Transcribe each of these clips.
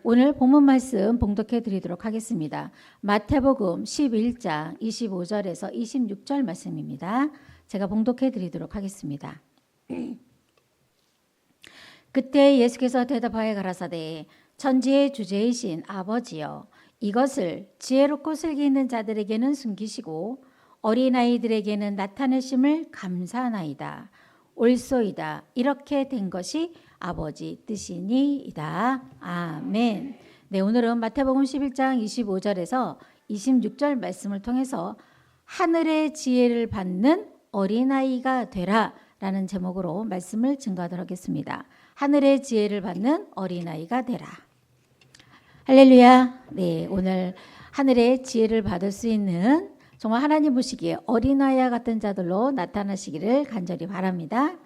오늘 본문 말씀 봉독해 드리도록 하겠습니다. 마태복음 11장 25절에서 26절 말씀입니다. 제가 봉독해 드리도록 하겠습니다. 그때 예수께서 대답하여 가라사대 천지의 주제이신 아버지여 이것을 지혜롭고 슬기 있는 자들에게는 숨기시고 어린아이들에게는 나타내심을 감사하나이다. 옳소이다. 이렇게 된 것이 아버지 뜻이니이다. 아멘. 네, 오늘은 마태복음 11장 25절에서 26절 말씀을 통해서 하늘의 지혜를 받는 어린아이가 되라 라는 제목으로 말씀을 증거하도록 하겠습니다. 하늘의 지혜를 받는 어린아이가 되라. 할렐루야. 네, 오늘 하늘의 지혜를 받을 수 있는 정말 하나님 보시기에 어린아이와 같은 자들로 나타나시기를 간절히 바랍니다.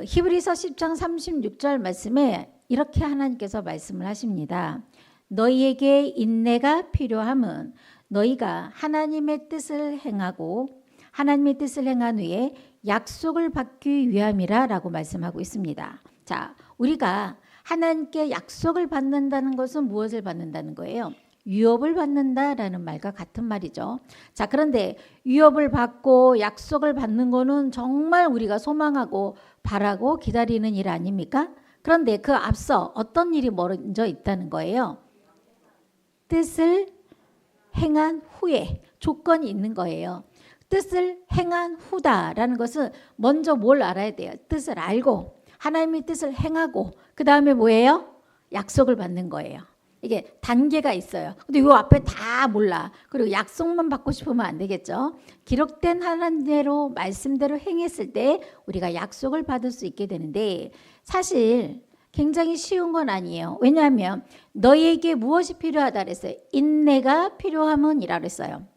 히브리서 10장 36절 말씀에 이렇게 하나님께서 말씀을 하십니다. 너희에게 인내가 필요함은 너희가 하나님의 뜻을 행하고 하나님의 뜻을 행한 후에 약속을 받기 위함이라 라고 말씀하고 있습니다. 자, 우리가 하나님께 약속을 받는다는 것은 무엇을 받는다는 거예요? 유업을 받는다라는 말과 같은 말이죠. 자, 그런데 유업을 받고 약속을 받는 거는 정말 우리가 소망하고 바라고 기다리는 일 아닙니까? 그런데 그 앞서 어떤 일이 먼저 있다는 거예요? 뜻을 행한 후에 조건이 있는 거예요. 뜻을 행한 후다라는 것은 먼저 뭘 알아야 돼요? 뜻을 알고 하나님의 뜻을 행하고 그 다음에 뭐예요? 약속을 받는 거예요. 이게 단계가 있어요. 근데 이 앞에 다 몰라. 그리고 약속만 받고 싶으면 안 되겠죠. 기록된 하나님대로 말씀대로 행했을 때 우리가 약속을 받을 수 있게 되는데 사실 굉장히 쉬운 건 아니에요. 왜냐하면 너희에게 무엇이 필요하다 그랬어요? 인내가 필요함은이라 그랬어요.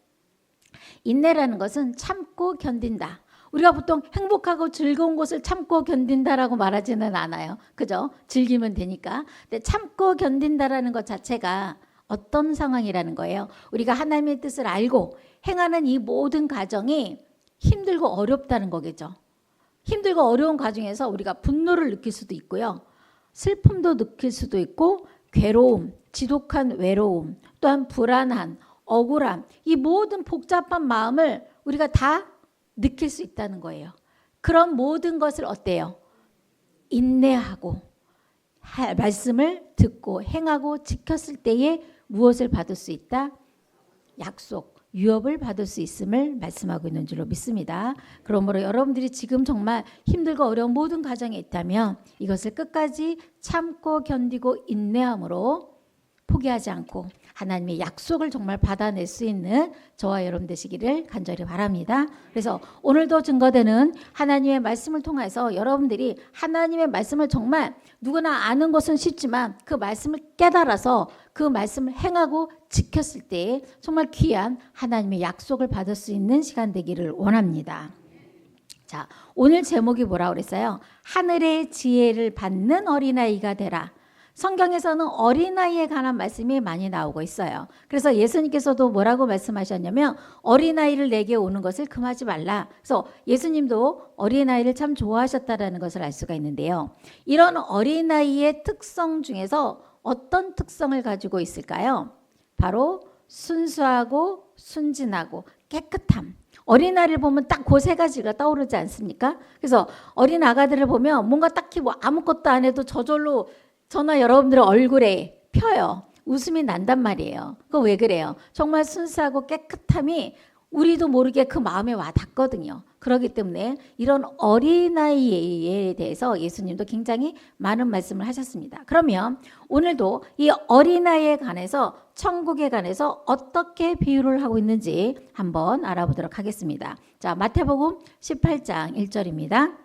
인내라는 것은 참고 견딘다. 우리가 보통 행복하고 즐거운 것을 참고 견딘다라고 말하지는 않아요. 그죠? 즐기면 되니까. 근데 참고 견딘다라는 것 자체가 어떤 상황이라는 거예요? 우리가 하나님의 뜻을 알고 행하는 이 모든 과정이 힘들고 어렵다는 거겠죠. 힘들고 어려운 과정에서 우리가 분노를 느낄 수도 있고요. 슬픔도 느낄 수도 있고 괴로움, 지독한 외로움, 또한 불안한, 억울함, 이 모든 복잡한 마음을 우리가 다 느낄 수 있다는 거예요. 그런 모든 것을 어때요? 인내하고 말씀을 듣고 행하고 지켰을 때에 무엇을 받을 수 있다? 약속, 유업을 받을 수 있음을 말씀하고 있는 줄로 믿습니다. 그러므로 여러분들이 지금 정말 힘들고 어려운 모든 과정에 있다면 이것을 끝까지 참고 견디고 인내함으로 포기하지 않고 하나님의 약속을 정말 받아낼 수 있는 저와 여러분 되시기를 간절히 바랍니다. 그래서 오늘도 증거되는 하나님의 말씀을 통해서 여러분들이 하나님의 말씀을 정말 누구나 아는 것은 쉽지만 그 말씀을 깨달아서 그 말씀을 행하고 지켰을 때 정말 귀한 하나님의 약속을 받을 수 있는 시간 되기를 원합니다. 자, 오늘 제목이 뭐라고 그랬어요? 하늘의 지혜를 받는 어린아이가 되라. 성경에서는 어린아이에 관한 말씀이 많이 나오고 있어요. 그래서 예수님께서도 뭐라고 말씀하셨냐면 어린아이를 내게 오는 것을 금하지 말라. 그래서 예수님도 어린아이를 참 좋아하셨다라는 것을 알 수가 있는데요. 이런 어린아이의 특성 중에서 어떤 특성을 가지고 있을까요? 바로 순수하고 순진하고 깨끗함. 어린아이를 보면 딱 그 세 가지가 떠오르지 않습니까? 그래서 어린 아가들을 보면 뭔가 딱히 뭐 아무것도 안 해도 저절로 저나 여러분들의 얼굴에 펴요. 웃음이 난단 말이에요. 그거 왜 그래요? 정말 순수하고 깨끗함이 우리도 모르게 그 마음에 와 닿거든요. 그렇기 때문에 이런 어린아이에 대해서 예수님도 굉장히 많은 말씀을 하셨습니다. 그러면 오늘도 이 어린아이에 관해서 천국에 관해서 어떻게 비유를 하고 있는지 한번 알아보도록 하겠습니다. 자, 마태복음 18장 1절입니다.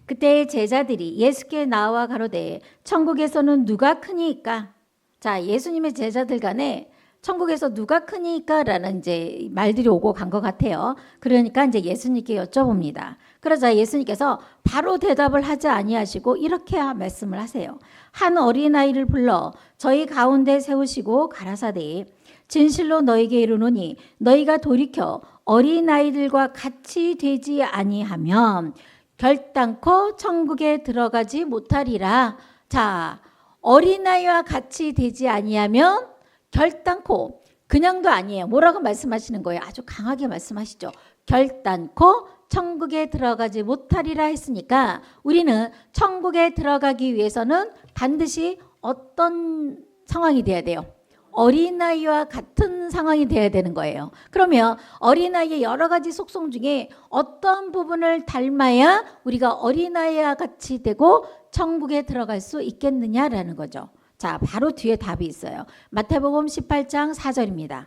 그때 제자들이 예수께 나와 가로되 천국에서는 누가 크니까? 자, 예수님의 제자들 간에 천국에서 누가 크니까? 라는 이제 말들이 오고 간 것 같아요. 그러니까 이제 예수님께 여쭤봅니다. 그러자 예수님께서 바로 대답을 하지 아니하시고 이렇게 말씀을 하세요. 한 어린아이를 불러 저희 가운데 세우시고 가라사대 진실로 너에게 이르노니 너희가 돌이켜 어린아이들과 같이 되지 아니하면 결단코 천국에 들어가지 못하리라. 자, 어린아이와 같이 되지 아니하면 결단코, 그냥도 아니에요. 뭐라고 말씀하시는 거예요? 아주 강하게 말씀하시죠. 결단코 천국에 들어가지 못하리라 했으니까 우리는 천국에 들어가기 위해서는 반드시 어떤 상황이 돼야 돼요? 어린아이와 같은 상황이 돼야 되는 거예요. 그러면 어린아이의 여러 가지 속성 중에 어떤 부분을 닮아야 우리가 어린아이와 같이 되고 천국에 들어갈 수 있겠느냐라는 거죠. 자, 바로 뒤에 답이 있어요. 마태복음 18장 4절입니다.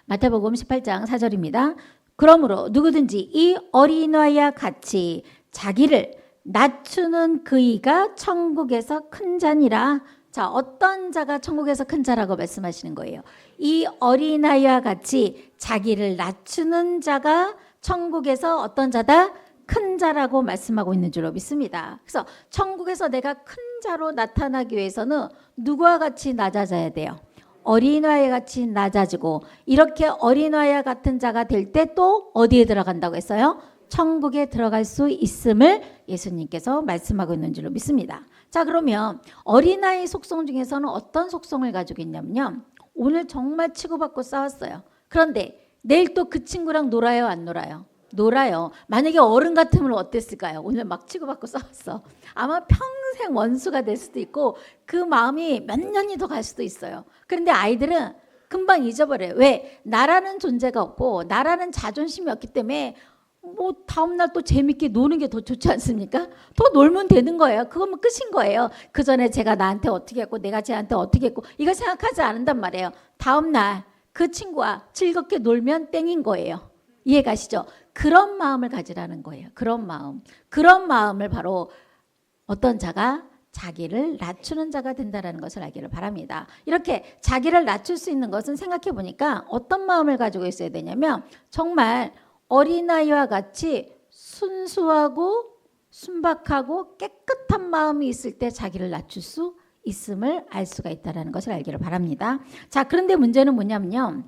마태복음 18장 4절입니다. 그러므로 누구든지 이 어린아이와 같이 자기를 낮추는 그이가 천국에서 큰 자니라. 자, 어떤 자가 천국에서 큰 자라고 말씀하시는 거예요? 이 어린아이와 같이 자기를 낮추는 자가 천국에서 어떤 자다? 큰 자라고 말씀하고 있는 줄로 믿습니다. 그래서 천국에서 내가 큰 자로 나타나기 위해서는 누구와 같이 낮아져야 돼요? 어린아이 같이 낮아지고, 이렇게 어린아이와 같은 자가 될 때 또 어디에 들어간다고 했어요? 천국에 들어갈 수 있음을 예수님께서 말씀하고 있는 줄로 믿습니다. 자, 그러면 어린아이 속성 중에서는 어떤 속성을 가지고 있냐면요, 오늘 정말 치고받고 싸웠어요. 그런데 내일 또 그 친구랑 놀아요, 안 놀아요? 놀아요. 만약에 어른 같으면 어땠을까요? 오늘 막 치고받고 싸웠어. 아마 평생 원수가 될 수도 있고 그 마음이 몇 년이 더 갈 수도 있어요. 그런데 아이들은 금방 잊어버려요. 왜? 나라는 존재가 없고 나라는 자존심이 없기 때문에 뭐 다음날 또 재밌게 노는 게 더 좋지 않습니까? 더 놀면 되는 거예요. 그거면 끝인 거예요. 그 전에 제가 나한테 어떻게 했고 내가 쟤한테 어떻게 했고 이거 생각하지 않는단 말이에요. 다음날 그 친구와 즐겁게 놀면 땡인 거예요. 이해가시죠? 그런 마음을 가지라는 거예요. 그런 마음. 그런 마음을 바로 어떤 자가 자기를 낮추는 자가 된다는 것을 알기를 바랍니다. 이렇게 자기를 낮출 수 있는 것은 생각해 보니까 어떤 마음을 가지고 있어야 되냐면 정말 어린아이와 같이 순수하고 순박하고 깨끗한 마음이 있을 때 자기를 낮출 수 있음을 알 수가 있다는 것을 알기를 바랍니다. 자, 그런데 문제는 뭐냐면요,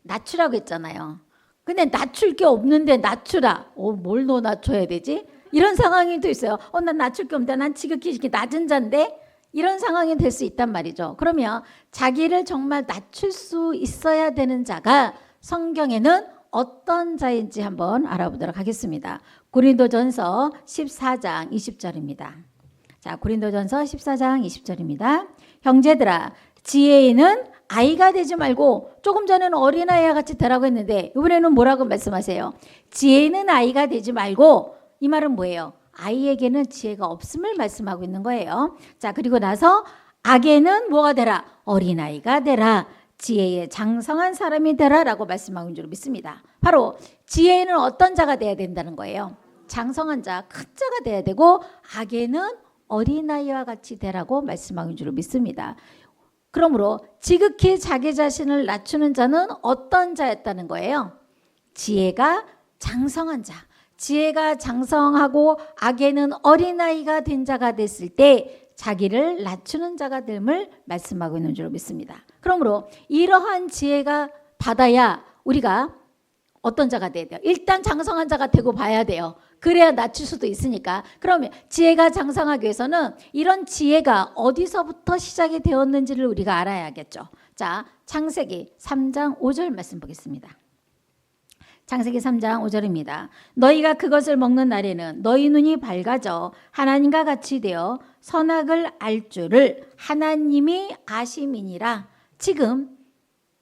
낮추라고 했잖아요. 근데 낮출 게 없는데 낮추라. 뭘 너 낮춰야 되지? 이런 상황이 또 있어요. 난 낮출 게 없는데 난 지극히 이렇게 낮은 자인데, 이런 상황이 될 수 있단 말이죠. 그러면 자기를 정말 낮출 수 있어야 되는 자가 성경에는 어떤 자인지 한번 알아보도록 하겠습니다. 고린도전서 14장 20절입니다. 자, 고린도전서 14장 20절입니다. 형제들아, 지혜인은 아이가 되지 말고, 조금 전에는 어린아이와 같이 되라고 했는데 이번에는 뭐라고 말씀하세요? 지혜는 아이가 되지 말고. 이 말은 뭐예요? 아이에게는 지혜가 없음을 말씀하고 있는 거예요. 자, 그리고 나서 악에는 뭐가 되라? 어린아이가 되라. 지혜에 장성한 사람이 되라 라고 말씀하고 있는 줄 믿습니다. 바로 지혜는 어떤 자가 돼야 된다는 거예요? 장성한 자, 큰 자가 돼야 되고, 악에는 어린아이와 같이 되라고 말씀하고 있는 줄 믿습니다. 그러므로 지극히 자기 자신을 낮추는 자는 어떤 자였다는 거예요? 지혜가 장성한 자. 지혜가 장성하고 악에는 어린아이가 된 자가 됐을 때 자기를 낮추는 자가 됨을 말씀하고 있는 줄 믿습니다. 그러므로 이러한 지혜가 받아야 우리가 어떤 자가 돼야 돼요? 일단 장성한 자가 되고 봐야 돼요. 그래야 낮출 수도 있으니까. 그러면 지혜가 장성하기 위해서는 이런 지혜가 어디서부터 시작이 되었는지를 우리가 알아야겠죠. 자, 창세기 3장 5절 말씀 보겠습니다. 창세기 3장 5절입니다. 너희가 그것을 먹는 날에는 너희 눈이 밝아져 하나님과 같이 되어 선악을 알 줄을 하나님이 아심이니라. 지금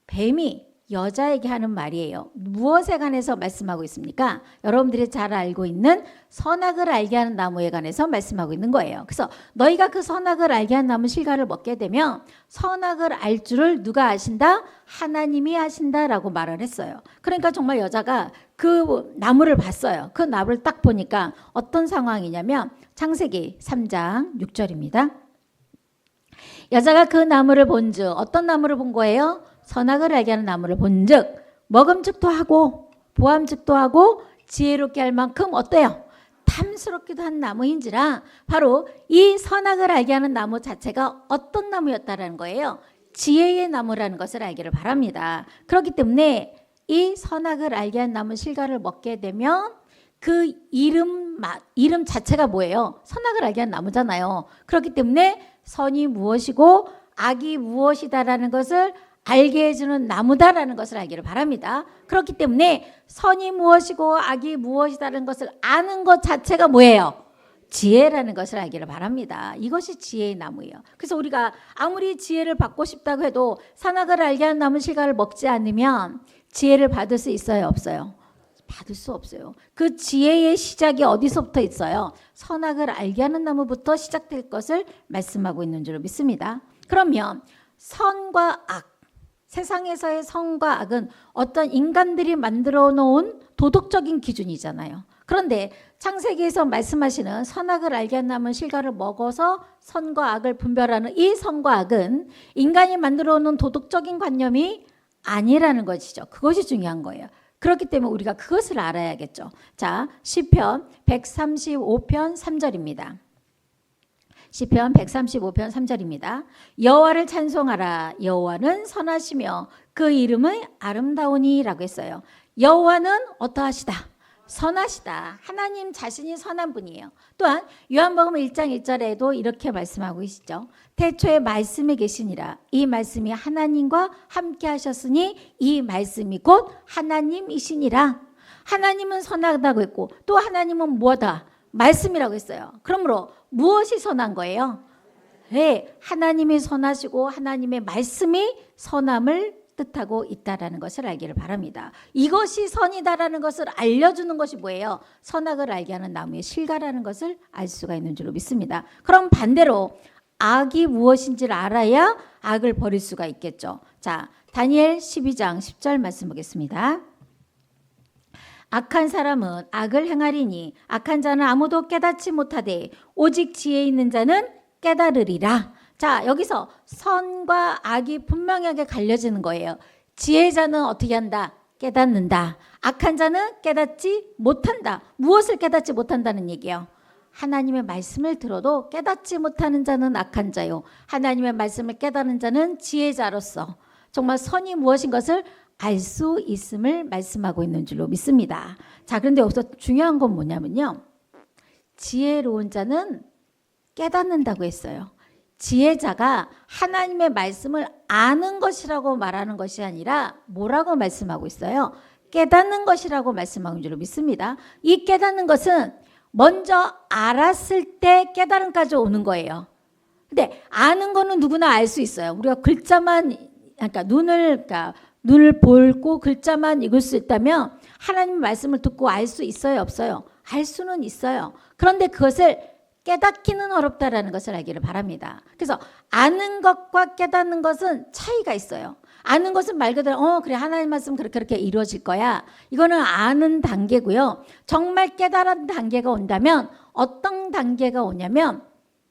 뱀이 여자에게 하는 말이에요. 무엇에 관해서 말씀하고 있습니까? 여러분들이 잘 알고 있는 선악을 알게 하는 나무에 관해서 말씀하고 있는 거예요. 그래서 너희가 그 선악을 알게 하는 나무 실과를 먹게 되면 선악을 알 줄을 누가 아신다? 하나님이 아신다라고 말을 했어요. 그러니까 정말 여자가 그 나무를 봤어요. 그 나무를 딱 보니까 어떤 상황이냐면 창세기 3장 6절입니다. 여자가 그 나무를 본즉, 어떤 나무를 본 거예요? 선악을 알게 하는 나무를 본즉 먹음직도 하고 보암직도 하고 지혜롭게 할 만큼 어때요? 탐스럽기도 한 나무인지라. 바로 이 선악을 알게 하는 나무 자체가 어떤 나무였다라는 거예요? 지혜의 나무라는 것을 알기를 바랍니다. 그렇기 때문에 이 선악을 알게 한 나무 실과를 먹게 되면 그 이름 자체가 뭐예요? 선악을 알게 한 나무잖아요. 그렇기 때문에 선이 무엇이고 악이 무엇이다라는 것을 알게 해주는 나무다라는 것을 알기를 바랍니다. 그렇기 때문에 선이 무엇이고 악이 무엇이다라는 것을 아는 것 자체가 뭐예요? 지혜라는 것을 알기를 바랍니다. 이것이 지혜의 나무예요. 그래서 우리가 아무리 지혜를 받고 싶다고 해도 선악을 알게 하는 나무 실과를 먹지 않으면 지혜를 받을 수 있어요? 없어요? 받을 수 없어요. 그 지혜의 시작이 어디서부터 있어요? 선악을 알게 하는 나무부터 시작될 것을 말씀하고 있는 줄 믿습니다. 그러면 선과 악, 세상에서의 선과 악은 어떤 인간들이 만들어 놓은 도덕적인 기준이잖아요. 그런데 창세기에서 말씀하시는 선악을 알게 한 나무 실과를 먹어서 선과 악을 분별하는 이 선과 악은 인간이 만들어 놓은 도덕적인 관념이 아니라는 것이죠. 그것이 중요한 거예요. 그렇기 때문에 우리가 그것을 알아야겠죠. 자, 시편 135편 3절입니다. 시편 135편 3절입니다. 여호와를 찬송하라. 여호와는 선하시며 그 이름은 아름다우니라고 했어요. 여호와는 어떠하시다? 선하시다. 하나님 자신이 선한 분이에요. 또한 요한복음 1장 1절에도 이렇게 말씀하고 계시죠. 태초에 말씀이 계시니라. 이 말씀이 하나님과 함께 하셨으니 이 말씀이 곧 하나님이시니라. 하나님은 선하다고 했고 또 하나님은 뭐다? 말씀이라고 했어요. 그러므로 무엇이 선한 거예요? 네, 하나님이 선하시고 하나님의 말씀이 선함을 뜻하고 있다라는 것을 알기를 바랍니다. 이것이 선이다라는 것을 알려주는 것이 뭐예요? 선악을 알게 하는 나무의 실과라는 것을 알 수가 있는 줄로 믿습니다. 그럼 반대로 악이 무엇인지를 알아야 악을 버릴 수가 있겠죠. 자, 다니엘 12장 10절 말씀 보겠습니다. 악한 사람은 악을 행하리니 악한 자는 아무도 깨닫지 못하되 오직 지혜 있는 자는 깨달으리라. 자, 여기서 선과 악이 분명하게 갈려지는 거예요. 지혜자는 어떻게 한다? 깨닫는다. 악한 자는 깨닫지 못한다. 무엇을 깨닫지 못한다는 얘기예요? 하나님의 말씀을 들어도 깨닫지 못하는 자는 악한 자요. 하나님의 말씀을 깨닫는 자는 지혜자로서 정말 선이 무엇인 것을 알 수 있음을 말씀하고 있는 줄로 믿습니다. 자, 그런데 여기서 중요한 건 뭐냐면요. 지혜로운 자는 깨닫는다고 했어요. 지혜자가 하나님의 말씀을 아는 것이라고 말하는 것이 아니라 뭐라고 말씀하고 있어요? 깨닫는 것이라고 말씀하는 줄로 믿습니다. 이 깨닫는 것은 먼저 알았을 때 깨달음까지 오는 거예요. 근데 아는 거는 누구나 알 수 있어요. 우리가 글자만, 눈을 보고 글자만 읽을 수 있다면 하나님의 말씀을 듣고 알 수 있어요? 없어요? 알 수는 있어요. 그런데 그것을 깨닫기는 어렵다라는 것을 알기를 바랍니다. 그래서 아는 것과 깨닫는 것은 차이가 있어요. 아는 것은 말 그대로 그래 하나님 말씀 그렇게 이루어질 거야. 이거는 아는 단계고요. 정말 깨달은 단계가 온다면 어떤 단계가 오냐면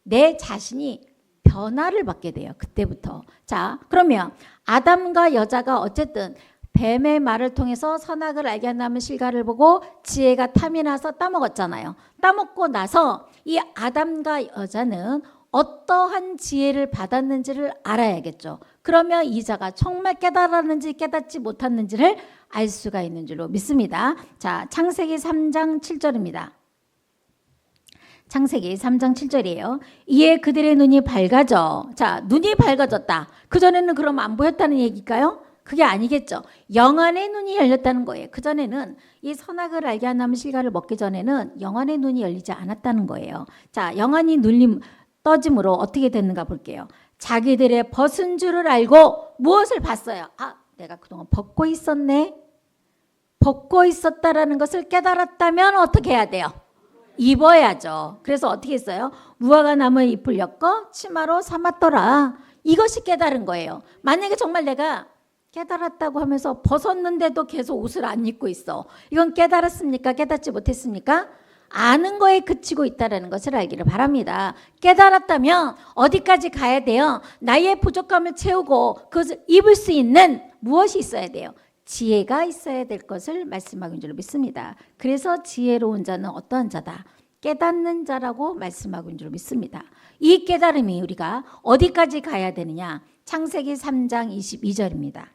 내 자신이 변화를 받게 돼요. 그때부터. 자, 그러면 아담과 여자가 어쨌든 뱀의 말을 통해서 선악을 알게 한다면 실과를 보고 지혜가 탐이 나서 따먹었잖아요. 따먹고 나서 이 아담과 여자는 어떠한 지혜를 받았는지를 알아야겠죠. 그러면 이 자가 정말 깨달았는지 깨닫지 못했는지를 알 수가 있는 줄로 믿습니다. 자, 창세기 3장 7절입니다. 창세기 3장 7절이에요. 이에 그들의 눈이 밝아져. 자, 눈이 밝아졌다. 그전에는 그럼 안 보였다는 얘기일까요? 그게 아니겠죠. 영안의 눈이 열렸다는 거예요. 그전에는 이 선악을 알게 하는 실과를 먹기 전에는 영안의 눈이 열리지 않았다는 거예요. 자, 영안이 떠짐으로 어떻게 됐는가 볼게요. 자기들의 벗은 줄을 알고 무엇을 봤어요? 아, 내가 그동안 벗고 있었네. 벗고 있었다라는 것을 깨달았다면 어떻게 해야 돼요? 입어야죠. 그래서 어떻게 했어요? 무화과 나무의 잎을 엮어 치마로 삼았더라. 이것이 깨달은 거예요. 만약에 정말 내가 깨달았다고 하면서 벗었는데도 계속 옷을 안 입고 있어. 이건 깨달았습니까? 깨닫지 못했습니까? 아는 거에 그치고 있다는 것을 알기를 바랍니다. 깨달았다면 어디까지 가야 돼요? 나의 부족함을 채우고 그것을 입을 수 있는 무엇이 있어야 돼요? 지혜가 있어야 될 것을 말씀하는 줄 믿습니다. 그래서 지혜로운 자는 어떠한 자다? 깨닫는 자라고 말씀하는 줄 믿습니다. 이 깨달음이 우리가 어디까지 가야 되느냐? 창세기 3장 22절입니다.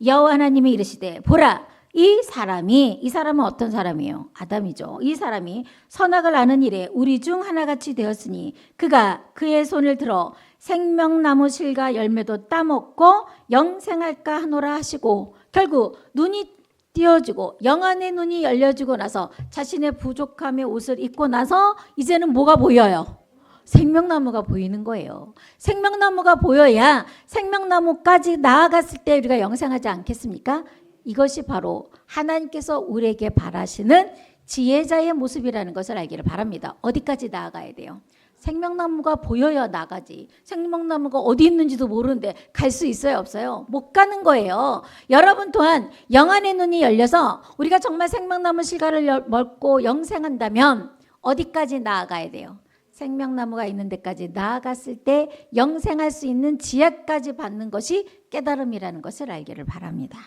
여호와 하나님이 이르시되 보라 이 사람은 어떤 사람이에요? 아담이죠. 이 사람이 선악을 아는 일에 우리 중 하나같이 되었으니 그가 그의 손을 들어 생명나무 실과 열매도 따먹고 영생할까 하노라 하시고, 결국 눈이 띄어지고 영안의 눈이 열려지고 나서 자신의 부족함의 옷을 입고 나서 이제는 뭐가 보여요? 생명나무가 보이는 거예요. 생명나무가 보여야 생명나무까지 나아갔을 때 우리가 영생하지 않겠습니까? 이것이 바로 하나님께서 우리에게 바라시는 지혜자의 모습이라는 것을 알기를 바랍니다. 어디까지 나아가야 돼요? 생명나무가 보여야 나가지. 생명나무가 어디 있는지도 모르는데 갈 수 있어요, 없어요? 못 가는 거예요. 여러분 또한 영안의 눈이 열려서 우리가 정말 생명나무 실과를 먹고 영생한다면 어디까지 나아가야 돼요? 생명나무가 있는 데까지 나아갔을 때 영생할 수 있는 지혜까지 받는 것이 깨달음이라는 것을 알기를 바랍니다.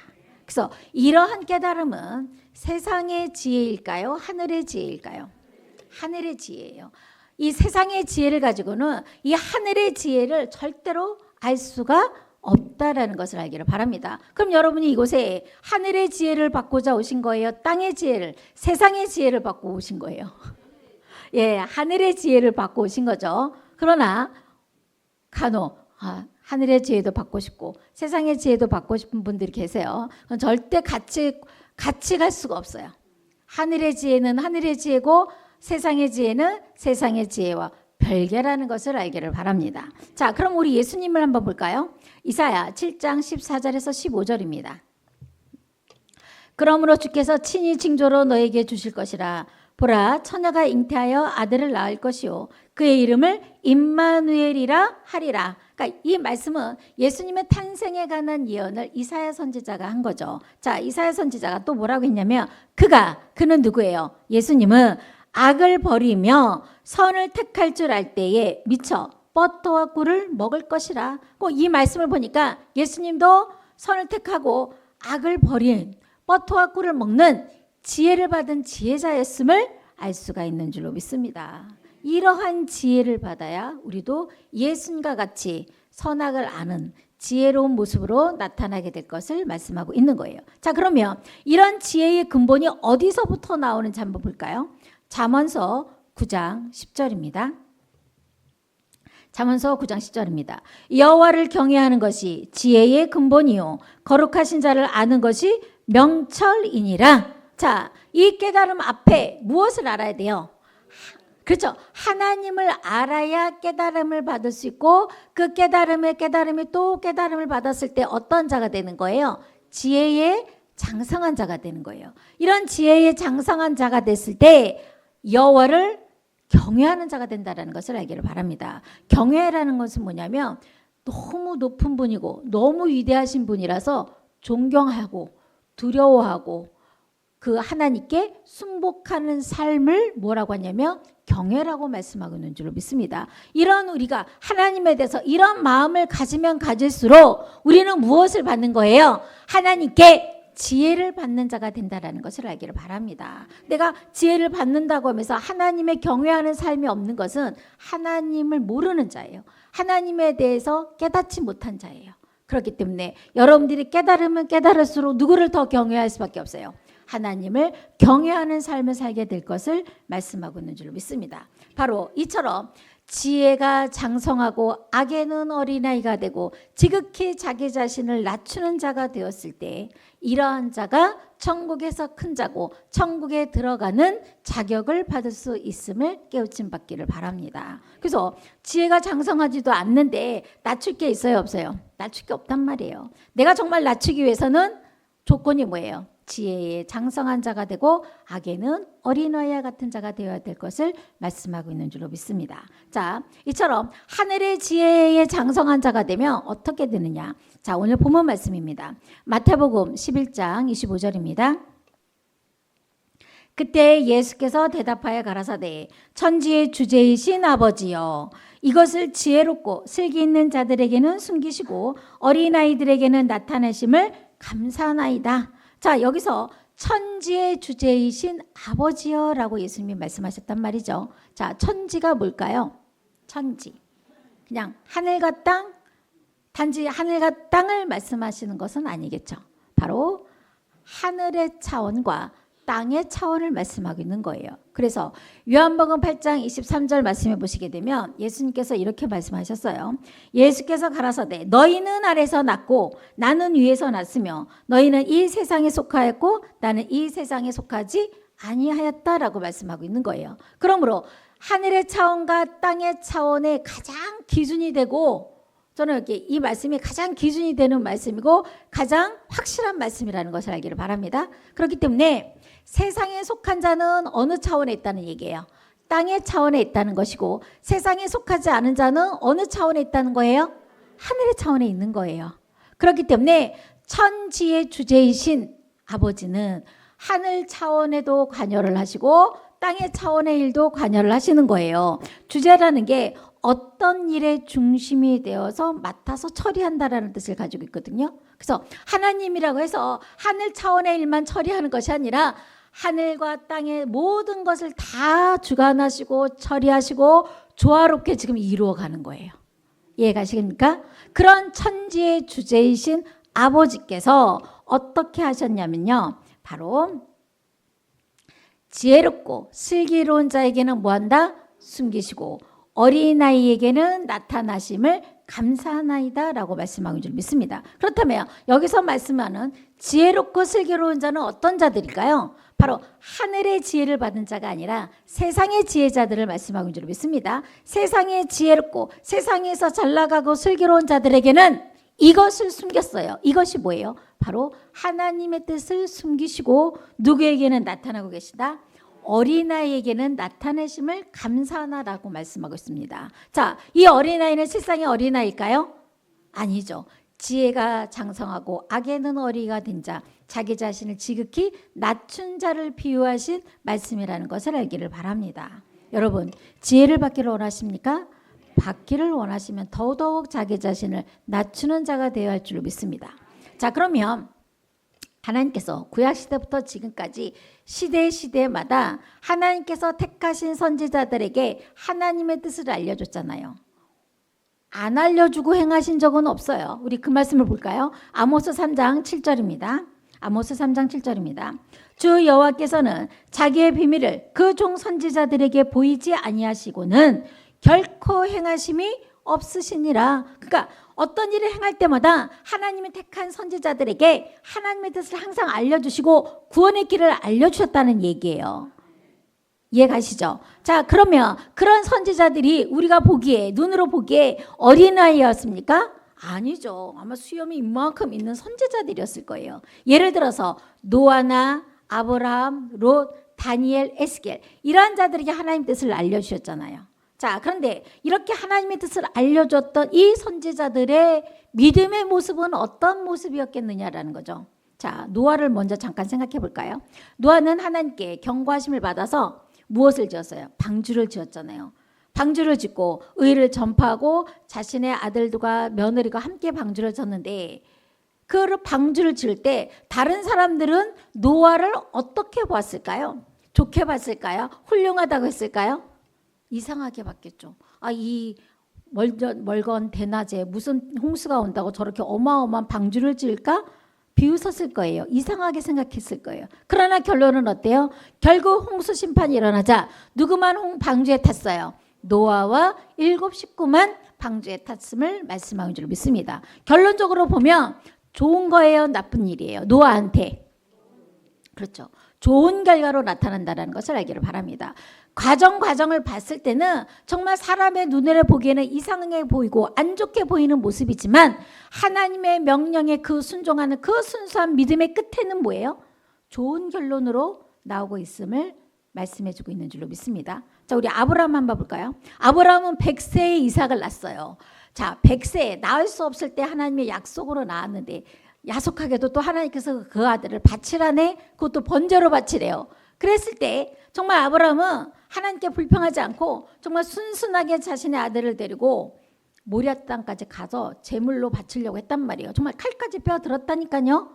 그래서 이러한 깨달음은 세상의 지혜일까요? 하늘의 지혜일까요? 하늘의 지혜예요. 이 세상의 지혜를 가지고는 이 하늘의 지혜를 절대로 알 수가 없다라는 것을 알기를 바랍니다. 그럼 여러분이 이곳에 하늘의 지혜를 받고자 오신 거예요? 땅의 지혜를, 세상의 지혜를 받고 오신 거예요? 예, 하늘의 지혜를 받고 오신 거죠. 그러나 간혹 하늘의 지혜도 받고 싶고 세상의 지혜도 받고 싶은 분들이 계세요. 절대 같이 갈 수가 없어요. 하늘의 지혜는 하늘의 지혜고 세상의 지혜는 세상의 지혜와 별개라는 것을 알기를 바랍니다. 자, 그럼 우리 예수님을 한번 볼까요? 이사야 7장 14절에서 15절입니다. 그러므로 주께서 친히 징조로 너에게 주실 것이라. 보라, 처녀가 잉태하여 아들을 낳을 것이요 그의 이름을 임마누엘이라 하리라. 그러니까 이 말씀은 예수님의 탄생에 관한 예언을 이사야 선지자가 한 거죠. 자, 이사야 선지자가 또 뭐라고 했냐면 그는 누구예요? 예수님은 악을 버리며 선을 택할 줄 알 때에 미쳐 버터와 꿀을 먹을 것이라. 이 말씀을 보니까 예수님도 선을 택하고 악을 버린 버터와 꿀을 먹는 지혜를 받은 지혜자였음을 알 수가 있는 줄로 믿습니다. 이러한 지혜를 받아야 우리도 예수님과 같이 선악을 아는 지혜로운 모습으로 나타나게 될 것을 말씀하고 있는 거예요. 자, 그러면 이런 지혜의 근본이 어디서부터 나오는지 한번 볼까요? 잠언서 9장 10절입니다. 잠언서 9장 10절입니다. 여호와를 경외하는 것이 지혜의 근본이요 거룩하신 자를 아는 것이 명철이니라. 자, 이 깨달음 앞에 무엇을 알아야 돼요? 그렇죠. 하나님을 알아야 깨달음을 받을 수 있고 그 깨달음이 또 깨달음을 받았을 때 어떤 자가 되는 거예요? 지혜의 장성한 자가 되는 거예요. 이런 지혜의 장성한 자가 됐을 때 여호와를 경외하는 자가 된다는 것을 알기를 바랍니다. 경외라는 것은 뭐냐면 너무 높은 분이고 너무 위대하신 분이라서 존경하고 두려워하고 그 하나님께 순복하는 삶을 뭐라고 하냐면 경외라고 말씀하고 있는 줄로 믿습니다. 이런 우리가 하나님에 대해서 이런 마음을 가지면 가질수록 우리는 무엇을 받는 거예요? 하나님께 지혜를 받는 자가 된다는 것을 알기를 바랍니다. 내가 지혜를 받는다고 하면서 하나님의 경외하는 삶이 없는 것은 하나님을 모르는 자예요. 하나님에 대해서 깨닫지 못한 자예요. 그렇기 때문에 여러분들이 깨달으면 깨달을수록 누구를 더 경외할 수밖에 없어요? 하나님을 경외하는 삶을 살게 될 것을 말씀하고 있는 줄 믿습니다. 바로 이처럼 지혜가 장성하고 악에는 어린아이가 되고 지극히 자기 자신을 낮추는 자가 되었을 때 이러한 자가 천국에서 큰 자고 천국에 들어가는 자격을 받을 수 있음을 깨우침 받기를 바랍니다. 그래서 지혜가 장성하지도 않는데 낮출 게 있어요, 없어요? 낮출 게 없단 말이에요. 내가 정말 낮추기 위해서는 조건이 뭐예요? 지혜의 장성한 자가 되고 악에는 어린아이와 같은 자가 되어야 될 것을 말씀하고 있는 줄로 믿습니다. 자, 이처럼 하늘의 지혜의 장성한 자가 되면 어떻게 되느냐? 자, 오늘 본문 말씀입니다. 마태복음 11장 25절입니다. 그때 예수께서 대답하여 가라사대 천지의 주제이신 아버지여 이것을 지혜롭고 슬기 있는 자들에게는 숨기시고 어린아이들에게는 나타내심을 감사하나이다. 자, 여기서 천지의 주제이신 아버지여라고 예수님이 말씀하셨단 말이죠. 자, 천지가 뭘까요? 천지. 그냥 하늘과 땅, 단지 하늘과 땅을 말씀하시는 것은 아니겠죠. 바로 하늘의 차원과 땅의 차원을 말씀하고 있는 거예요. 그래서 요한복음 8장 23절 말씀해 보시게 되면 예수님께서 이렇게 말씀하셨어요. 예수께서 가라사대 너희는 아래서 났고 나는 위에서 났으며 너희는 이 세상에 속하였고 나는 이 세상에 속하지 아니하였다라고 말씀하고 있는 거예요. 그러므로 하늘의 차원과 땅의 차원의 가장 기준이 되고 저는 이렇게 이 말씀이 가장 기준이 되는 말씀이고 가장 확실한 말씀이라는 것을 알기를 바랍니다. 그렇기 때문에 세상에 속한 자는 어느 차원에 있다는 얘기예요. 땅의 차원에 있다는 것이고 세상에 속하지 않은 자는 어느 차원에 있다는 거예요? 하늘의 차원에 있는 거예요. 그렇기 때문에 천지의 주제이신 아버지는 하늘 차원에도 관여를 하시고 땅의 차원의 일도 관여를 하시는 거예요. 주제라는 게 어떤 일의 중심이 되어서 맡아서 처리한다라는 뜻을 가지고 있거든요. 그래서 하나님이라고 해서 하늘 차원의 일만 처리하는 것이 아니라 하늘과 땅의 모든 것을 다 주관하시고 처리하시고 조화롭게 지금 이루어가는 거예요. 이해가시겠습니까? 그런 천지의 주제이신 아버지께서 어떻게 하셨냐면요. 바로 지혜롭고 슬기로운 자에게는 뭐한다? 숨기시고 어린아이에게는 나타나심을 감사하나이다 라고 말씀하고 줄 믿습니다. 그렇다면 여기서 말씀하는 지혜롭고 슬기로운 자는 어떤 자들일까요? 바로 하늘의 지혜를 받은 자가 아니라 세상의 지혜자들을 말씀하고 줄 믿습니다. 세상의 지혜롭고 세상에서 잘 나가고 슬기로운 자들에게는 이것을 숨겼어요. 이것이 뭐예요? 바로 하나님의 뜻을 숨기시고 누구에게는 나타나고 계시다? 어린아이에게는 나타내심을 감사하나라고 말씀하고 있습니다. 자, 이 어린아이는 세상의 어린아이일까요? 아니죠. 지혜가 장성하고 악에는 어리가 된 자, 자기 자신을 지극히 낮춘 자를 비유하신 말씀이라는 것을 알기를 바랍니다. 여러분, 지혜를 받기를 원하십니까? 받기를 원하시면 더더욱 자기 자신을 낮추는 자가 되어야 할 줄로 믿습니다. 자, 그러면 하나님께서 구약시대부터 지금까지 시대마다 하나님께서 택하신 선지자들에게 하나님의 뜻을 알려줬잖아요. 안 알려주고 행하신 적은 없어요. 우리 그 말씀을 볼까요? 아모스 3장 7절입니다. 아모스 3장 7절입니다. 주 여호와께서는 자기의 비밀을 그 종 선지자들에게 보이지 아니하시고는 결코 행하심이 없으시니라. 그러니까 어떤 일을 행할 때마다 하나님이 택한 선지자들에게 하나님의 뜻을 항상 알려주시고 구원의 길을 알려주셨다는 얘기예요. 이해 가시죠? 자, 그러면 그런 선지자들이 우리가 보기에 눈으로 보기에 어린아이였습니까? 아니죠. 아마 수염이 이만큼 있는 선지자들이었을 거예요. 예를 들어서 노아나 아브라함, 롯, 다니엘, 에스겔 이러한 자들에게 하나님 뜻을 알려주셨잖아요. 자, 그런데 이렇게 하나님의 뜻을 알려줬던 이 선지자들의 믿음의 모습은 어떤 모습이었겠느냐라는 거죠. 자, 노아를 먼저 잠깐 생각해 볼까요? 노아는 하나님께 경고하심을 받아서 무엇을 지었어요? 방주를 지었잖아요. 방주를 짓고 의를 전파하고 자신의 아들들과 며느리가 함께 방주를 졌는데 그 방주를 지을 때 다른 사람들은 노아를 어떻게 봤을까요? 좋게 봤을까요? 훌륭하다고 했을까요? 이상하게 봤겠죠. 아, 이 멀건 대낮에 무슨 홍수가 온다고 저렇게 어마어마한 방주를 지을까? 비웃었을 거예요. 이상하게 생각했을 거예요. 그러나 결론은 어때요? 결국 홍수 심판이 일어나자 누구만 방주에 탔어요? 노아와 7 식구만 방주에 탔음을 말씀하는 줄 믿습니다. 결론적으로 보면 좋은 거예요? 나쁜 일이에요? 노아한테. 그렇죠. 좋은 결과로 나타난다는 것을 알기를 바랍니다. 과정을 봤을 때는 정말 사람의 눈에 보기에는 이상하게 보이고 안 좋게 보이는 모습이지만 하나님의 명령에 그 순종하는 그 순수한 믿음의 끝에는 뭐예요? 좋은 결론으로 나오고 있음을 말씀해주고 있는 줄로 믿습니다. 자, 우리 아브라함 한번 볼까요? 아브라함은 100세에 이삭을 낳았어요. 자, 100세에 낳을 수 없을 때 하나님의 약속으로 낳았는데 야속하게도 또 하나님께서 그 아들을 바치라네. 그것도 번제로 바치래요. 그랬을 때 정말 아브라함은 하나님께 불평하지 않고 정말 순순하게 자신의 아들을 데리고 모리아 땅까지 가서 제물로 바치려고 했단 말이에요. 정말 칼까지 빼어 들었다니까요.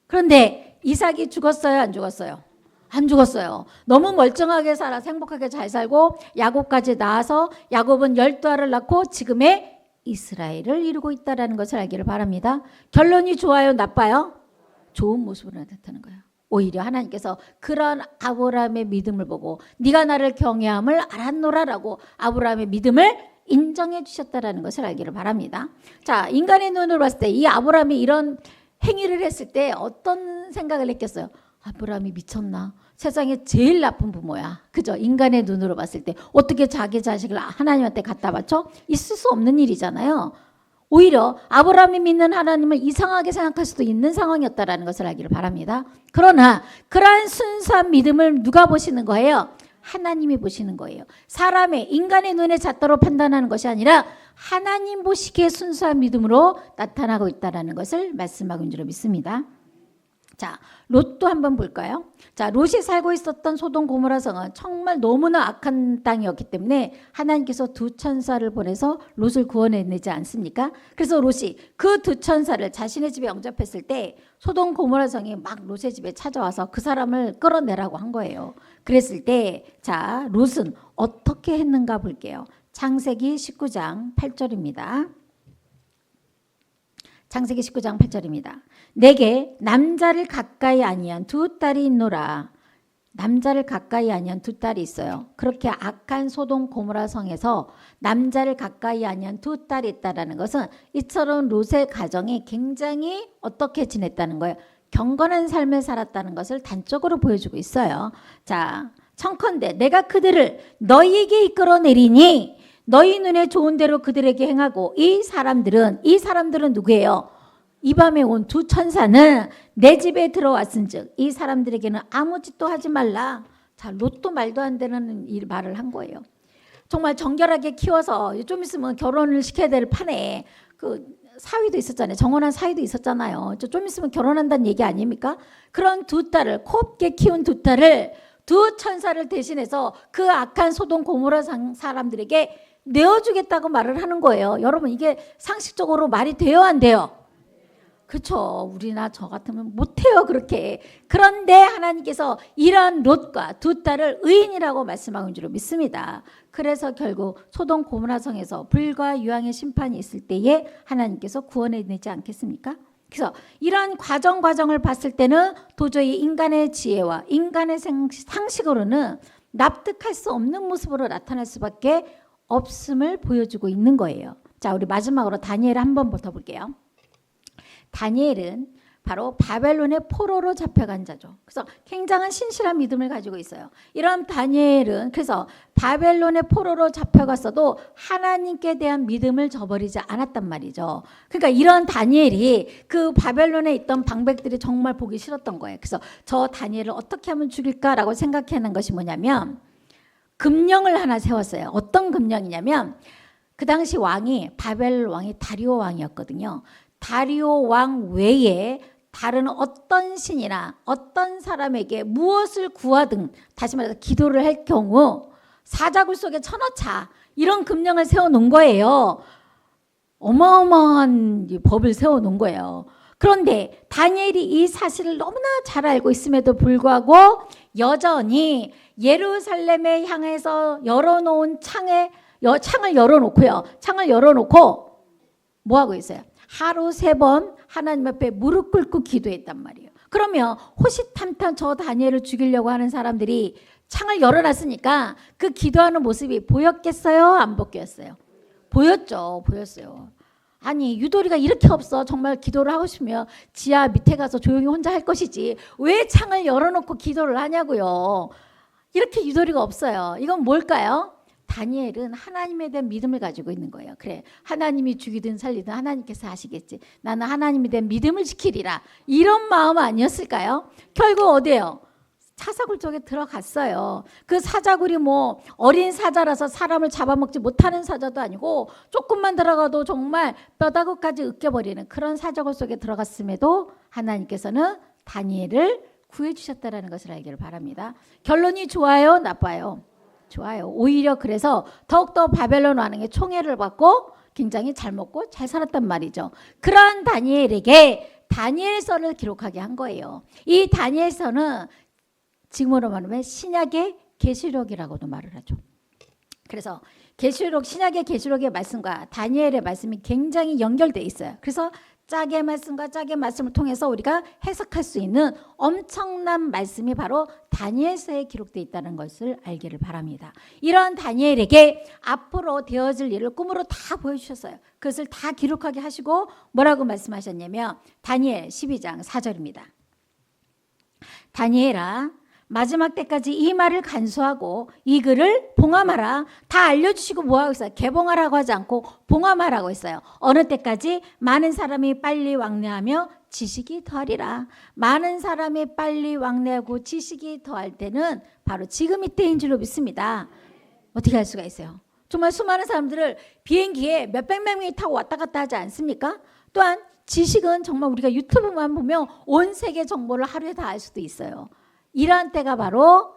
그런데 이삭이 죽었어요? 안 죽었어요? 안 죽었어요. 너무 멀쩡하게 살아서 행복하게 잘 살고 야곱까지 낳아서 야곱은 12알을 낳고 지금의 이스라엘을 이루고 있다는 것을 알기를 바랍니다. 결론이 좋아요? 나빠요? 좋은 모습으로 나타나는 거예요. 오히려 하나님께서 그런 아브라함의 믿음을 보고 네가 나를 경외함을 알았노라라고 아브라함의 믿음을 인정해 주셨다라는 것을 알기를 바랍니다. 자, 인간의 눈으로 봤을 때 이 아브라함이 이런 행위를 했을 때 어떤 생각을 했겠어요? 아브라함이 미쳤나? 세상에 제일 나쁜 부모야. 그죠? 인간의 눈으로 봤을 때 어떻게 자기 자식을 하나님한테 갖다 바쳐? 있을 수 없는 일이잖아요. 오히려 아브라함이 믿는 하나님을 이상하게 생각할 수도 있는 상황이었다라는 것을 알기를 바랍니다. 그러나 그러한 순수한 믿음을 누가 보시는 거예요? 하나님이 보시는 거예요. 사람의 인간의 눈에 잣대로 판단하는 것이 아니라 하나님 보시기에 순수한 믿음으로 나타나고 있다는 것을 말씀하고 있는 줄 믿습니다. 자, 롯도 한번 볼까요? 자, 롯이 살고 있었던 소돔 고모라 성은 정말 너무나 악한 땅이었기 때문에 하나님께서 두 천사를 보내서 롯을 구원해내지 않습니까? 그래서 롯이 그 두 천사를 자신의 집에 영접했을 때 소돔 고모라 성이 막 롯의 집에 찾아와서 그 사람을 끌어내라고 한 거예요. 그랬을 때 자, 롯은 어떻게 했는가 볼게요. 창세기 19장 8절입니다. 창세기 19장 8절입니다. 내게 남자를 가까이 아니한 두 딸이 있노라. 남자를 가까이 아니한 두 딸이 있어요. 그렇게 악한 소돔 고모라 성에서 남자를 가까이 아니한 두 딸이 있다는 것은 이처럼 롯의 가정이 굉장히 어떻게 지냈다는 거예요. 경건한 삶을 살았다는 것을 단적으로 보여주고 있어요. 자, 청컨대 내가 그들을 너희에게 이끌어내리니 너희 눈에 좋은 대로 그들에게 행하고 이 사람들은 누구예요? 이 밤에 온 두 천사는 내 집에 들어왔은즉 이 사람들에게는 아무 짓도 하지 말라. 자, 롯도 말도 안 되는 이 말을 한 거예요. 정말 정결하게 키워서 좀 있으면 결혼을 시켜야 될 판에 그 사위도 있었잖아요. 정혼한 사위도 있었잖아요. 좀 있으면 결혼한다는 얘기 아닙니까? 그런 두 딸을 곱게 키운 두 딸을 두 천사를 대신해서 그 악한 소돔 고모라 사람들에게 내어주겠다고 말을 하는 거예요. 여러분 이게 상식적으로 말이 돼요, 안 돼요? 그렇죠. 우리나 저 같으면 못해요, 그렇게. 그런데 하나님께서 이러한 롯과 두 딸을 의인이라고 말씀하고 있는 줄 믿습니다. 그래서 결국 소돔 고모라 성에서 불과 유황의 심판이 있을 때에 하나님께서 구원해내지 않겠습니까? 그래서 이러한 과정을 봤을 때는 도저히 인간의 지혜와 인간의 상식으로는 납득할 수 없는 모습으로 나타날 수밖에 없음을 보여주고 있는 거예요. 자, 우리 마지막으로 다니엘을 한번 더 볼게요. 다니엘은 바로 바벨론의 포로로 잡혀간 자죠. 그래서 굉장한 신실한 믿음을 가지고 있어요. 이런 다니엘은 그래서 바벨론의 포로로 잡혀갔어도 하나님께 대한 믿음을 저버리지 않았단 말이죠. 그러니까 이런 다니엘이 그 바벨론에 있던 방백들이 정말 보기 싫었던 거예요. 그래서 저 다니엘을 어떻게 하면 죽일까라고 생각하는 것이 뭐냐면 금령을 하나 세웠어요. 어떤 금령이냐면 그 당시 왕이 바벨 왕이 다리오 왕이었거든요. 다리오 왕 외에 다른 어떤 신이나 어떤 사람에게 무엇을 구하든 다시 말해서 기도를 할 경우 사자굴 속에 쳐넣자 이런 금령을 세워놓은 거예요. 어마어마한 법을 세워놓은 거예요. 그런데 다니엘이 이 사실을 너무나 잘 알고 있음에도 불구하고 여전히 예루살렘에 향해서 열어놓은 창을 열어놓고요. 창을 열어놓고 뭐 하고 있어요? 하루 3번 하나님 앞에 무릎 꿇고 기도했단 말이에요. 그러면 호시탐탐 저 다니엘을 죽이려고 하는 사람들이 창을 열어놨으니까 그 기도하는 모습이 보였겠어요? 안 보였어요? 보였죠. 보였어요. 아니 유도리가 이렇게 없어. 정말 기도를 하고 싶으면 지하 밑에 가서 조용히 혼자 할 것이지 왜 창을 열어놓고 기도를 하냐고요. 이렇게 유도리가 없어요. 이건 뭘까요? 다니엘은 하나님에 대한 믿음을 가지고 있는 거예요. 그래, 하나님이 죽이든 살리든 하나님께서 하시겠지. 나는 하나님에 대한 믿음을 지키리라. 이런 마음 아니었을까요? 결국 어디예요? 사자굴 쪽에 들어갔어요. 그 사자굴이 뭐 어린 사자라서 사람을 잡아먹지 못하는 사자도 아니고 조금만 들어가도 정말 뼈다귀까지 으깨버리는 그런 사자굴 속에 들어갔음에도 하나님께서는 다니엘을 구해주셨다는 것을 알기를 바랍니다. 결론이 좋아요? 나빠요? 좋아요. 오히려 그래서 더욱더 바벨론 왕에게 총애를 받고 굉장히 잘 먹고 잘 살았단 말이죠. 그러한 다니엘에게 다니엘서를 기록하게 한 거예요. 이 다니엘서는 지금으로 말하면 신약의 계시록이라고도 말을 하죠. 그래서 계시록 신약의 계시록의 말씀과 다니엘의 말씀이 굉장히 연결돼 있어요. 그래서 짝의 말씀과 짝의 말씀을 통해서 우리가 해석할 수 있는 엄청난 말씀이 바로 다니엘서에 기록되어 있다는 것을 알기를 바랍니다. 이런 다니엘에게 앞으로 되어질 일을 꿈으로 다 보여주셨어요. 그것을 다 기록하게 하시고 뭐라고 말씀하셨냐면 다니엘 12장 4절입니다. 다니엘아, 마지막 때까지 이 말을 간수하고 이 글을 봉함하라. 다 알려주시고 뭐하고 있어요? 개봉하라고 하지 않고 봉함하라고 했어요. 어느 때까지? 많은 사람이 빨리 왕래하며 지식이 더하리라. 많은 사람이 빨리 왕래하고 지식이 더할 때는 바로 지금 이때인 줄로 믿습니다. 어떻게 할 수가 있어요? 정말 수많은 사람들을 비행기에 몇백 명이 타고 왔다 갔다 하지 않습니까? 또한 지식은 정말 우리가 유튜브만 보면 온 세계 정보를 하루에 다 알 수도 있어요. 이러한 때가 바로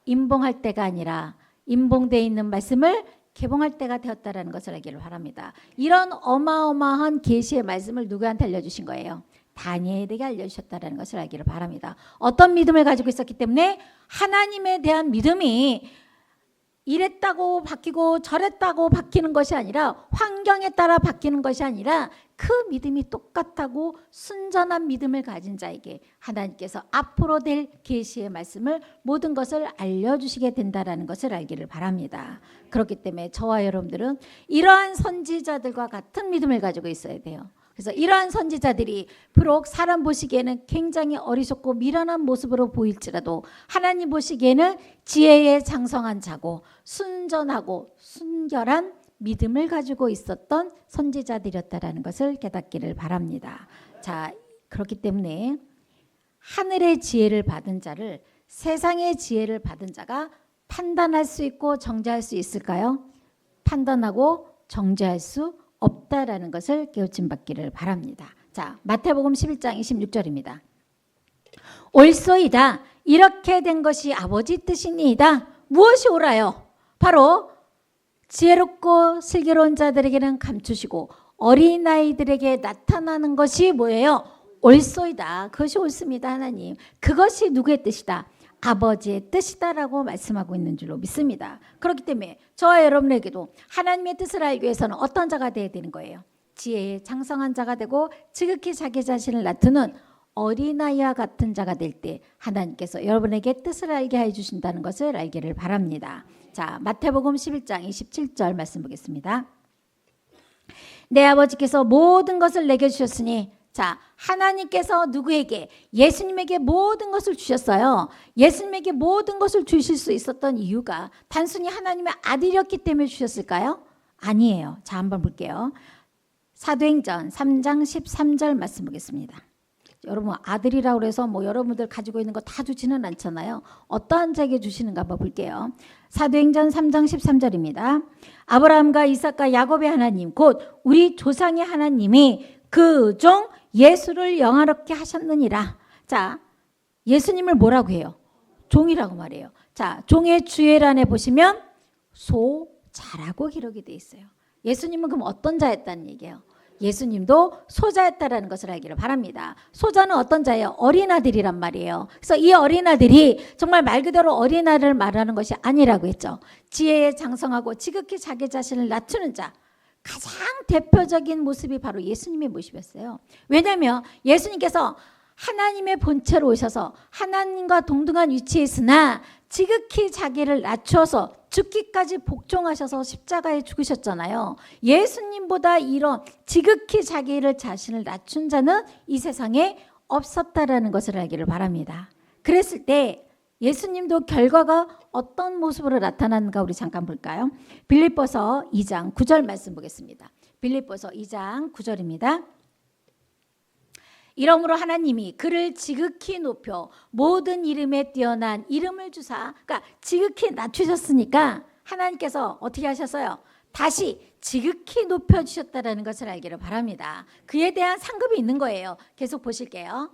임봉할 때가 아니라 임봉되어 있는 말씀을 개봉할 때가 되었다는 것을 알기를 바랍니다. 이런 어마어마한 계시의 말씀을 누구한테 알려주신 거예요? 다니엘에게 알려주셨다는 것을 알기를 바랍니다. 어떤 믿음을 가지고 있었기 때문에 하나님에 대한 믿음이 이랬다고 바뀌고 저랬다고 바뀌는 것이 아니라 환경에 따라 바뀌는 것이 아니라 그 믿음이 똑같다고 순전한 믿음을 가진 자에게 하나님께서 앞으로 될 계시의 말씀을 모든 것을 알려주시게 된다는 것을 알기를 바랍니다. 그렇기 때문에 저와 여러분들은 이러한 선지자들과 같은 믿음을 가지고 있어야 돼요. 그래서 이러한 선지자들이 비록 사람 보시기에는 굉장히 어리석고 미련한 모습으로 보일지라도 하나님 보시기에는 지혜에 장성한 자고 순전하고 순결한 믿음을 가지고 있었던 선지자들이었다라는 것을 깨닫기를 바랍니다. 자, 그렇기 때문에 하늘의 지혜를 받은 자를 세상의 지혜를 받은 자가 판단할 수 있고 정죄할 수 있을까요? 판단하고 정죄할 수 없다라는 것을 깨우침 받기를 바랍니다. 자, 마태복음 11장 26절입니다. 옳소이다. 이렇게 된 것이 아버지 뜻이니이다. 무엇이 옳아요? 바로 지혜롭고 슬기로운 자들에게는 감추시고 어린아이들에게 나타나는 것이 뭐예요? 옳소이다. 그것이 옳습니다. 하나님. 그것이 누구의 뜻이다? 아버지의 뜻이다라고 말씀하고 있는 줄로 믿습니다. 그렇기 때문에 저와 여러분에게도 하나님의 뜻을 알기 위해서는 어떤 자가 되어야 되는 거예요? 지혜에 장성한 자가 되고 지극히 자기 자신을 낮추는 어린아이와 같은 자가 될 때 하나님께서 여러분에게 뜻을 알게 해주신다는 것을 알기를 바랍니다. 자, 마태복음 11장 27절 말씀 보겠습니다. 내 아버지께서 모든 것을 내게 주셨으니, 자, 하나님께서 누구에게? 예수님에게 모든 것을 주셨어요. 예수님에게 모든 것을 주실 수 있었던 이유가 단순히 하나님의 아들이었기 때문에 주셨을까요? 아니에요. 자, 한번 볼게요. 사도행전 3장 13절 말씀 보겠습니다. 여러분, 아들이라고 해서 뭐 여러분들 가지고 있는 거 다 주지는 않잖아요. 어떠한 자에게 주시는가 한번 볼게요. 사도행전 3장 13절입니다. 아브라함과 이삭과 야곱의 하나님 곧 우리 조상의 하나님이 그 종 예수를 영화롭게 하셨느니라. 자, 예수님을 뭐라고 해요? 종이라고 말해요. 자, 종의 주예란에 보시면 소자라고 기록이 되어 있어요. 예수님은 그럼 어떤 자였다는 얘기예요? 예수님도 소자였다라는 것을 알기를 바랍니다. 소자는 어떤 자예요? 어린아들이란 말이에요. 그래서 이 어린아들이 정말 말 그대로 어린아들을 말하는 것이 아니라고 했죠. 지혜에 장성하고 지극히 자기 자신을 낮추는 자. 가장 대표적인 모습이 바로 예수님의 모습이었어요. 왜냐하면 예수님께서 하나님의 본체로 오셔서 하나님과 동등한 위치에 있으나 지극히 자기를 낮춰서 죽기까지 복종하셔서 십자가에 죽으셨잖아요. 예수님보다 이런 지극히 자기를 자신을 낮춘 자는 이 세상에 없었다라는 것을 알기를 바랍니다. 그랬을 때 예수님도 결과가 어떤 모습으로 나타났는가 우리 잠깐 볼까요? 빌립보서 2장 9절 말씀 보겠습니다. 빌립보서 2장 9절입니다. 이러므로 하나님이 그를 지극히 높여 모든 이름에 뛰어난 이름을 주사, 그러니까 지극히 낮추셨으니까 하나님께서 어떻게 하셨어요? 다시 지극히 높여주셨다는 것을 알기를 바랍니다. 그에 대한 상급이 있는 거예요. 계속 보실게요.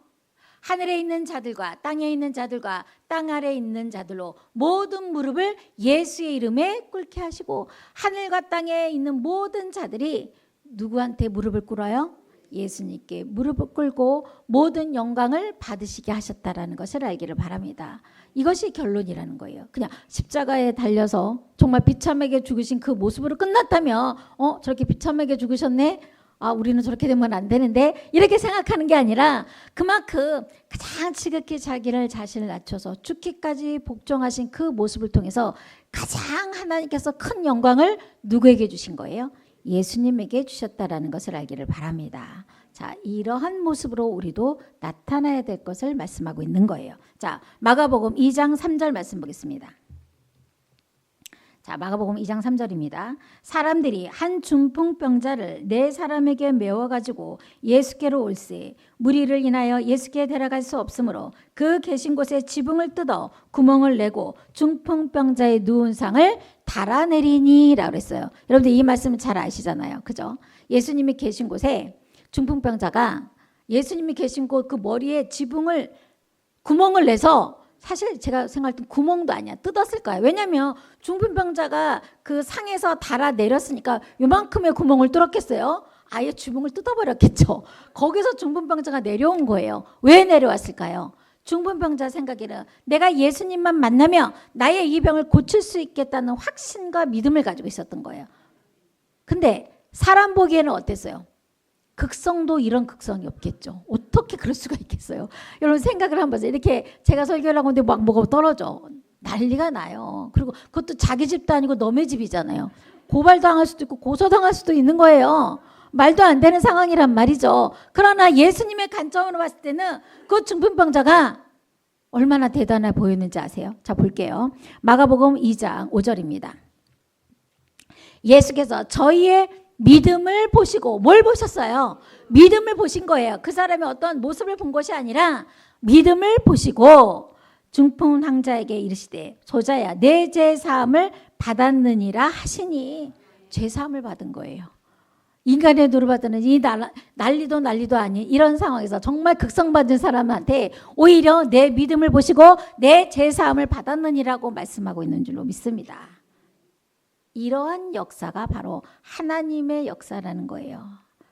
하늘에 있는 자들과 땅에 있는 자들과 땅 아래에 있는 자들로 모든 무릎을 예수의 이름에 꿇게 하시고, 하늘과 땅에 있는 모든 자들이 누구한테 무릎을 꿇어요? 예수님께 무릎을 꿇고 모든 영광을 받으시게 하셨다라는 것을 알기를 바랍니다. 이것이 결론이라는 거예요. 그냥 십자가에 달려서 정말 비참하게 죽으신 그 모습으로 끝났다면 저렇게 비참하게 죽으셨네? 우리는 저렇게 되면 안 되는데 이렇게 생각하는 게 아니라 그만큼 가장 지극히 자기를 자신을 낮춰서 죽기까지 복종하신 그 모습을 통해서 가장 하나님께서 큰 영광을 누구에게 주신 거예요? 예수님에게 주셨다라는 것을 알기를 바랍니다. 자, 이러한 모습으로 우리도 나타나야 될 것을 말씀하고 있는 거예요. 자, 마가복음 2장 3절 말씀 보겠습니다. 자, 마가복음 2장 3절입니다. 사람들이 한 중풍병자를 네 사람에게 메워가지고 예수께로 올세 무리를 인하여 예수께 데려갈 수 없으므로 그 계신 곳에 지붕을 뜯어 구멍을 내고 중풍병자의 누운 상을 달아내리니 라고 그랬어요. 여러분들 이 말씀은 잘 아시잖아요. 그죠? 예수님이 계신 곳에 중풍병자가 예수님이 계신 곳 그 머리에 지붕을 구멍을 내서 사실 제가 생각할 때 구멍도 아니야. 뜯었을 거예요. 왜냐하면 중풍병자가 그 상에서 달아 내렸으니까 요만큼의 구멍을 뚫었겠어요. 아예 지붕을 뜯어버렸겠죠. 거기서 중풍병자가 내려온 거예요. 왜 내려왔을까요? 중풍병자 생각에는 내가 예수님만 만나면 나의 이 병을 고칠 수 있겠다는 확신과 믿음을 가지고 있었던 거예요. 근데 사람 보기에는 어땠어요? 극성도 이런 극성이 없겠죠. 어떻게 그럴 수가 있겠어요? 여러분 생각을 한번 보세요. 이렇게 제가 설교를 하고 있는데 막 뭐가 떨어져. 난리가 나요. 그리고 그것도 자기 집도 아니고 남의 집이잖아요. 고발당할 수도 있고 고소당할 수도 있는 거예요. 말도 안 되는 상황이란 말이죠. 그러나 예수님의 관점으로 봤을 때는 그 중풍병자가 얼마나 대단해 보였는지 아세요? 자, 볼게요. 마가복음 2장 5절입니다. 예수께서 저희의 믿음을 보시고 뭘 보셨어요? 믿음을 보신 거예요. 그 사람이 어떤 모습을 본 것이 아니라 믿음을 보시고 중풍 환자에게 이르시되 저자야 내 죄사함을 받았느니라 하시니 죄사함을 받은 거예요. 인간의 도를 받는 이 난리도 아닌 이런 상황에서 정말 극성받은 사람한테 오히려 내 믿음을 보시고 내 죄사함을 받았느니라고 말씀하고 있는 줄로 믿습니다. 이러한 역사가 바로 하나님의 역사라는 거예요.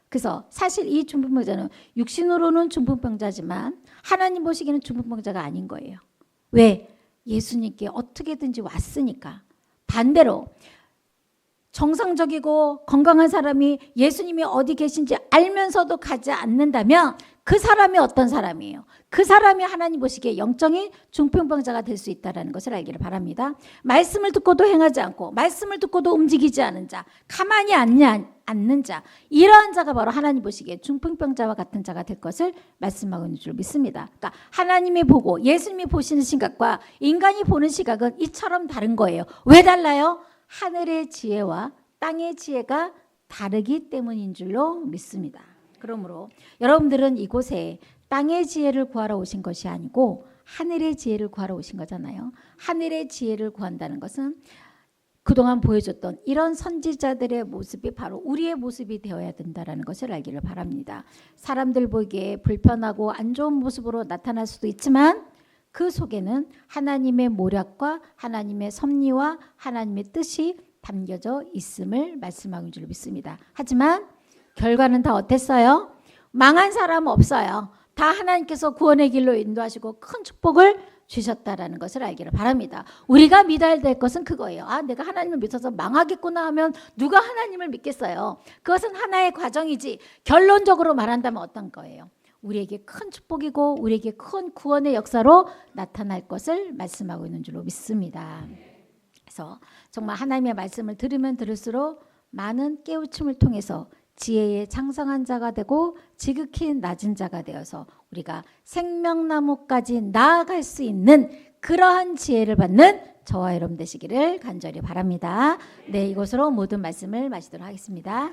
그래서 사실 이 중풍병자는 육신으로는 중풍병자지만 하나님 보시기에는 중풍병자가 아닌 거예요. 왜? 예수님께 어떻게든지 왔으니까. 반대로 정상적이고 건강한 사람이 예수님이 어디 계신지 알면서도 가지 않는다면 그 사람이 어떤 사람이에요? 그 사람이 하나님 보시기에 영적인 중풍병자가 될 수 있다는 것을 알기를 바랍니다. 말씀을 듣고도 행하지 않고 말씀을 듣고도 움직이지 않은 자, 가만히 앉는 자, 이러한 자가 바로 하나님 보시기에 중풍병자와 같은 자가 될 것을 말씀하고 있는 줄 믿습니다. 그러니까 하나님이 보고 예수님이 보시는 시각과 인간이 보는 시각은 이처럼 다른 거예요. 왜 달라요? 하늘의 지혜와 땅의 지혜가 다르기 때문인 줄로 믿습니다. 그러므로 여러분들은 이곳에 땅의 지혜를 구하러 오신 것이 아니고 하늘의 지혜를 구하러 오신 거잖아요. 하늘의 지혜를 구한다는 것은 그동안 보여줬던 이런 선지자들의 모습이 바로 우리의 모습이 되어야 된다는 것을 알기를 바랍니다. 사람들 보기에 불편하고 안 좋은 모습으로 나타날 수도 있지만 그 속에는 하나님의 모략과 하나님의 섭리와 하나님의 뜻이 담겨져 있음을 말씀하는 줄 믿습니다. 하지만 결과는 다 어땠어요? 망한 사람 없어요. 다 하나님께서 구원의 길로 인도하시고 큰 축복을 주셨다라는 것을 알기를 바랍니다. 우리가 믿어야 될 것은 그거예요. 내가 하나님을 믿어서 망하겠구나 하면 누가 하나님을 믿겠어요? 그것은 하나의 과정이지 결론적으로 말한다면 어떤 거예요? 우리에게 큰 축복이고 우리에게 큰 구원의 역사로 나타날 것을 말씀하고 있는 줄로 믿습니다. 그래서 정말 하나님의 말씀을 들으면 들을수록 많은 깨우침을 통해서 지혜의 장성한 자가 되고 지극히 낮은 자가 되어서 우리가 생명나무까지 나아갈 수 있는 그러한 지혜를 받는 저와 여러분 되시기를 간절히 바랍니다. 네, 이것으로 모든 말씀을 마치도록 하겠습니다.